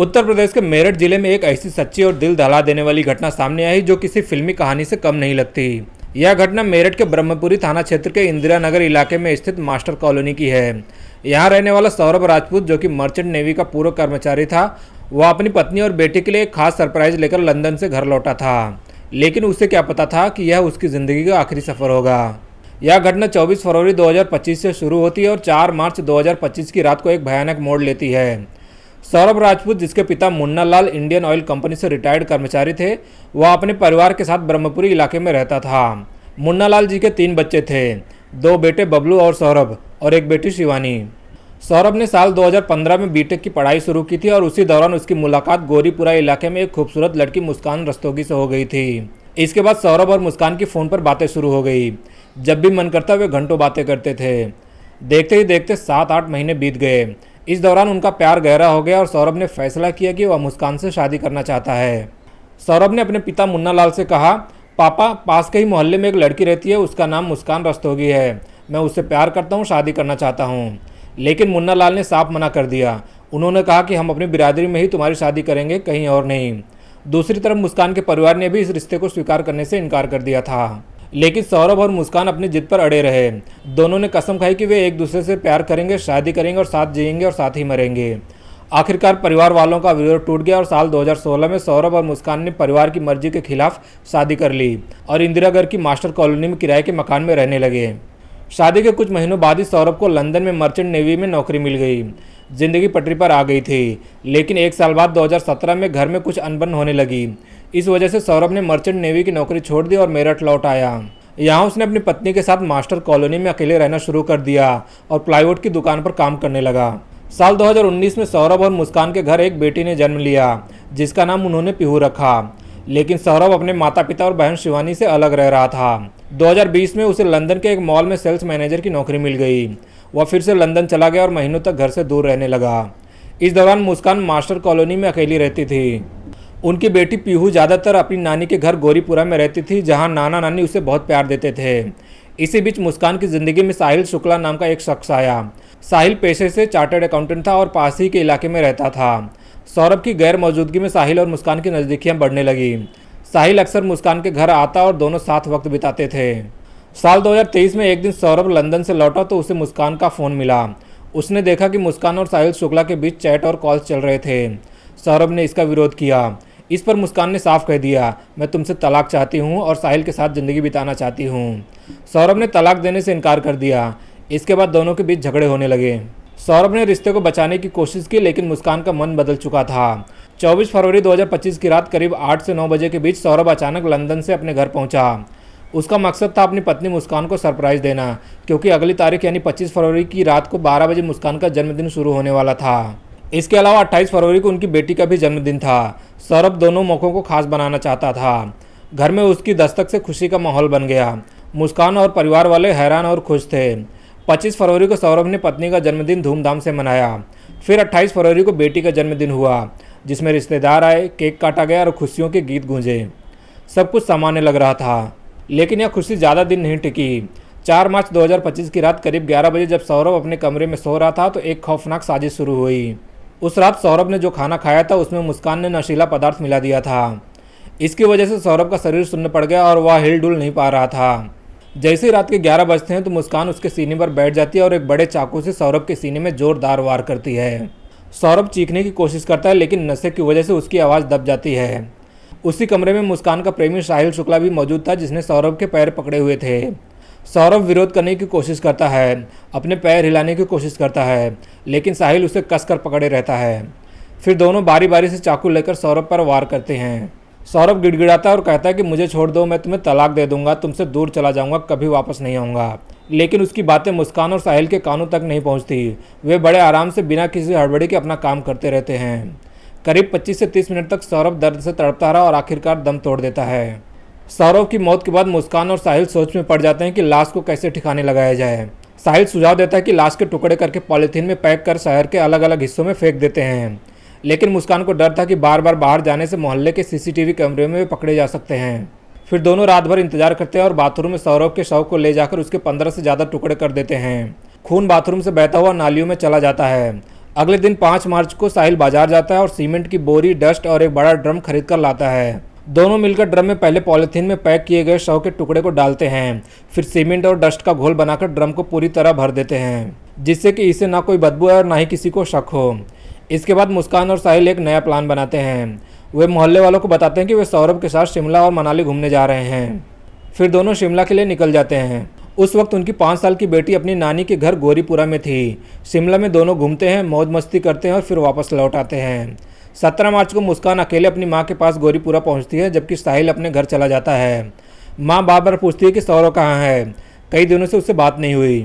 उत्तर प्रदेश के मेरठ जिले में एक ऐसी सच्ची और दिल दहला देने वाली घटना सामने आई जो किसी फिल्मी कहानी से कम नहीं लगती। यह घटना मेरठ के ब्रह्मपुरी थाना क्षेत्र के इंदिरा नगर इलाके में स्थित मास्टर कॉलोनी की है। यहां रहने वाला सौरभ राजपूत, जो कि मर्चेंट नेवी का पूर्व कर्मचारी था, वह अपनी पत्नी और बेटी के लिए एक खास सरप्राइज लेकर लंदन से घर लौटा था। लेकिन उसे क्या पता था कि यह उसकी ज़िंदगी का आखिरी सफ़र होगा। यह घटना 24 फरवरी 2025 से शुरू होती है और 4 मार्च 2025 की रात को एक भयानक मोड़ लेती है। सौरभ राजपूत, जिसके पिता Munna Lal Indian oil company से रिटायर्ड कर्मचारी थे, वह अपने परिवार के साथ ब्रह्मपुरी इलाके में रहता था। मुन्ना लाल जी के 3 बच्चे थे, 2 बेटे बबलू और सौरभ और एक बेटी शिवानी। सौरभ ने साल 2015 में बीटेक की पढ़ाई शुरू की थी और उसी दौरान उसकी मुलाकात गोरीपुरा इलाके में एक खूबसूरत लड़की मुस्कान रस्तोगी से हो गई थी। इसके बाद सौरभ और मुस्कान की फ़ोन पर बातें शुरू हो गई। जब भी मन करता वे घंटों बातें करते थे। देखते ही देखते 7-8 महीने बीत गए। इस दौरान उनका प्यार गहरा हो गया और सौरभ ने फैसला किया कि वह मुस्कान से शादी करना चाहता है। सौरभ ने अपने पिता मुन्ना लाल से कहा, पापा, पास के ही मोहल्ले में एक लड़की रहती है, उसका नाम मुस्कान रस्तोगी है, मैं उससे प्यार करता हूँ, शादी करना चाहता हूँ। लेकिन मुन्ना लाल ने साफ मना कर दिया। उन्होंने कहा कि हम अपनी बिरादरी में ही तुम्हारी शादी करेंगे, कहीं और नहीं। दूसरी तरफ मुस्कान के परिवार ने भी इस रिश्ते को स्वीकार करने से इनकार कर दिया था। लेकिन सौरभ और मुस्कान अपनी जिद पर अड़े रहे। दोनों ने कसम खाई कि वे एक दूसरे से प्यार करेंगे, शादी करेंगे और साथ जिएंगे और साथ ही मरेंगे। आखिरकार परिवार वालों का विरोध टूट गया और साल 2016 में सौरभ और मुस्कान ने परिवार की मर्जी के खिलाफ शादी कर ली और इंदिरानगर की मास्टर कॉलोनी में किराए के मकान में रहने लगे। शादी के कुछ महीनों बाद ही सौरभ को लंदन में मर्चेंट नेवी में नौकरी मिल गई। जिंदगी पटरी पर आ गई थी। लेकिन 1 साल बाद 2017 में घर में कुछ अनबन होने लगी। इस वजह से सौरभ ने मर्चेंट नेवी की नौकरी छोड़ दी और मेरठ लौट आया। यहाँ उसने अपनी पत्नी के साथ मास्टर कॉलोनी में अकेले रहना शुरू कर दिया और प्लाईवुड की दुकान पर काम करने लगा। साल 2019 में सौरभ और मुस्कान के घर एक बेटी ने जन्म लिया, जिसका नाम उन्होंने पीहू रखा। लेकिन सौरभ अपने माता पिता और बहन शिवानी से अलग रह रहा था। 2020 में उसे लंदन के एक मॉल में सेल्स मैनेजर की नौकरी मिल गई। वह फिर से लंदन चला गया और महीनों तक घर से दूर रहने लगा। इस दौरान मुस्कान मास्टर कॉलोनी में अकेली रहती थी। उनकी बेटी पीहू ज़्यादातर अपनी नानी के घर गोरीपुरा में रहती थी, जहां नाना नानी उसे बहुत प्यार देते थे। इसी बीच मुस्कान की ज़िंदगी में साहिल शुक्ला नाम का एक शख्स आया। साहिल पेशे से चार्टर्ड अकाउंटेंट था और पास ही के इलाके में रहता था। सौरभ की गैर मौजूदगी में साहिल और मुस्कान की नज़दीकियाँ बढ़ने लगी। साहिल अक्सर मुस्कान के घर आता और दोनों साथ वक्त बिताते थे। साल 2023 में एक दिन सौरभ लंदन से लौटा तो उसे मुस्कान का फ़ोन मिला। उसने देखा कि मुस्कान और साहिल शुक्ला के बीच चैट और कॉल्स चल रहे थे। सौरभ ने इसका विरोध किया। इस पर मुस्कान ने साफ कह दिया, मैं तुमसे तलाक चाहती हूँ और साहिल के साथ ज़िंदगी बिताना चाहती हूँ। सौरभ ने तलाक देने से इनकार कर दिया। इसके बाद दोनों के बीच झगड़े होने लगे। सौरभ ने रिश्ते को बचाने की कोशिश की, लेकिन मुस्कान का मन बदल चुका था। 24 फरवरी 2025 की रात करीब 8 से 9 बजे के बीच सौरभ अचानक लंदन से अपने घर पहुंचा। उसका मकसद था अपनी पत्नी मुस्कान को सरप्राइज़ देना, क्योंकि अगली तारीख यानी 25 फरवरी की रात को 12 बजे मुस्कान का जन्मदिन शुरू होने वाला था। इसके अलावा 28 फरवरी को उनकी बेटी का भी जन्मदिन था। सौरभ दोनों मौक़ों को खास बनाना चाहता था। घर में उसकी दस्तक से खुशी का माहौल बन गया। मुस्कान और परिवार वाले हैरान और खुश थे। 25 फरवरी को सौरभ ने पत्नी का जन्मदिन धूमधाम से मनाया। फिर 28 फरवरी को बेटी का जन्मदिन हुआ, जिसमें रिश्तेदार आए, केक काटा गया और खुशियों के गीत गूंजे। सब कुछ सामान्य लग रहा था, लेकिन यह खुशी ज़्यादा दिन नहीं टिकी। 4 मार्च 2025 की रात करीब 11 बजे जब सौरभ अपने कमरे में सो रहा था तो एक खौफनाक साजिश शुरू हुई। उस रात सौरभ ने जो खाना खाया था उसमें मुस्कान ने नशीला पदार्थ मिला दिया था। इसकी वजह से सौरभ का शरीर सुन्न पड़ गया और वह हिल डुल नहीं पा रहा था। जैसे ही रात के 11 बजते हैं तो मुस्कान उसके सीने पर बैठ जाती है और एक बड़े चाकू से सौरभ के सीने में जोरदार वार करती है। सौरभ चीखने की कोशिश करता है, लेकिन नशे की वजह से उसकी आवाज़ दब जाती है। उसी कमरे में मुस्कान का प्रेमी साहिल शुक्ला भी मौजूद था, जिसने सौरभ के पैर पकड़े हुए थे। सौरभ विरोध करने की कोशिश करता है, अपने पैर हिलाने की कोशिश करता है, लेकिन साहिल उसे कसकर पकड़े रहता है। फिर दोनों बारी बारी से चाकू लेकर सौरभ पर वार करते हैं। सौरभ गिड़गिड़ाता है और कहता है कि मुझे छोड़ दो, मैं तुम्हें तलाक दे दूंगा, तुमसे दूर चला जाऊंगा, कभी वापस नहीं आऊँगा। लेकिन उसकी बातें मुस्कान और साहिल के कानों तक नहीं पहुँचती। वे बड़े आराम से बिना किसी हड़बड़ी के अपना काम करते रहते हैं। करीब 25 से 30 मिनट तक सौरभ दर्द से तड़पता रहा और आखिरकार दम तोड़ देता है। सौरभ की मौत के बाद मुस्कान और साहिल सोच में पड़ जाते हैं कि लाश को कैसे ठिकाने लगाया जाए। साहिल सुझाव देता है कि लाश के टुकड़े करके पॉलीथीन में पैक कर शहर के अलग अलग हिस्सों में फेंक देते हैं। लेकिन मुस्कान को डर था कि बार बार बाहर जाने से मोहल्ले के CCTV कैमरे में वे पकड़े जा सकते हैं। फिर दोनों रात भर इंतजार करते हैं और बाथरूम में सौरभ के शव को ले जाकर उसके 15 से ज़्यादा टुकड़े कर देते हैं। खून बाथरूम से बहता हुआ नालियों में चला जाता है। अगले दिन 5 मार्च को साहिल बाजार जाता है और सीमेंट की बोरी, डस्ट और एक बड़ा ड्रम खरीद कर लाता है। दोनों मिलकर ड्रम में पहले पॉलीथीन में पैक किए गए शव के टुकड़े को डालते हैं, फिर सीमेंट और डस्ट का घोल बनाकर ड्रम को पूरी तरह भर देते हैं, जिससे कि इसे ना कोई बदबू है और ना ही किसी को शक हो। इसके बाद मुस्कान और साहिल एक नया प्लान बनाते हैं। वे मोहल्ले वालों को बताते हैं कि वे सौरभ के साथ शिमला और मनाली घूमने जा रहे हैं। फिर दोनों शिमला के लिए निकल जाते हैं। उस वक्त उनकी 5 साल की बेटी अपनी नानी के घर गोरीपुरा में थी। शिमला में दोनों घूमते हैं, मौज मस्ती करते हैं और फिर वापस लौट आते हैं। 17 मार्च को मुस्कान अकेले अपनी माँ के पास गोरीपुरा पहुँचती है, जबकि साहिल अपने घर चला जाता है। माँ बार बार पूछती है कि सौरभ कहाँ है, कई दिनों से उससे बात नहीं हुई।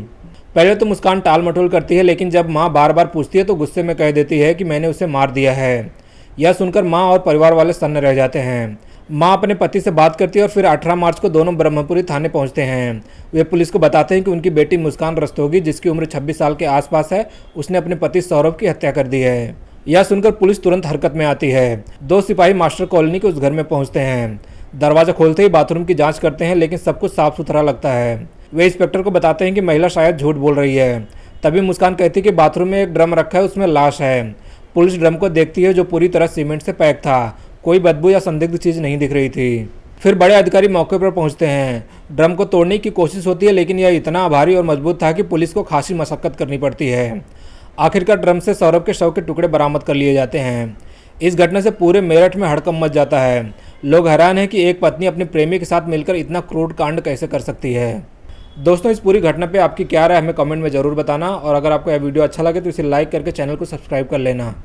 पहले तो मुस्कान टाल मटोल करती है, लेकिन जब माँ बार बार पूछती है तो गुस्से में कह देती है कि मैंने उसे मार दिया है। यह सुनकर माँ और परिवार वाले सन्न रह जाते हैं। माँ अपने पति से बात करती है और फिर 18 मार्च को दोनों ब्रह्मपुरी थाने पहुंचते हैं। वे पुलिस को बताते हैं कि उनकी बेटी मुस्कान रस्तोगी, जिसकी उम्र 26 साल के आसपास है, उसने अपने पति सौरभ की हत्या कर दी है। यह सुनकर पुलिस तुरंत हरकत में आती है। 2 सिपाही मास्टर कॉलोनी के उस घर में पहुंचते हैं। दरवाजा खोलते ही बाथरूम की जांच करते हैं, लेकिन सब कुछ साफ सुथरा लगता है। वे इंस्पेक्टर को बताते हैं कि महिला शायद झूठ बोल रही है। तभी मुस्कान कहती है कि बाथरूम में एक ड्रम रखा है, उसमें लाश है। पुलिस ड्रम को देखती है, जो पूरी तरह सीमेंट से पैक था। कोई बदबू या संदिग्ध चीज़ नहीं दिख रही थी। फिर बड़े अधिकारी मौके पर पहुंचते हैं। ड्रम को तोड़ने की कोशिश होती है, लेकिन यह इतना भारी और मजबूत था कि पुलिस को खासी मशक्कत करनी पड़ती है। आखिरकार ड्रम से सौरभ के शव के टुकड़े बरामद कर लिए जाते हैं। इस घटना से पूरे मेरठ में हड़कंप मच जाता है। लोग हैरान हैं कि एक पत्नी अपने प्रेमी के साथ मिलकर इतना क्रूर कांड कैसे कर सकती है। दोस्तों, इस पूरी घटना पे आपकी क्या राय हमें कमेंट में ज़रूर बताना, और अगर आपको यह वीडियो अच्छा लगे तो इसे लाइक करके चैनल को सब्सक्राइब कर लेना।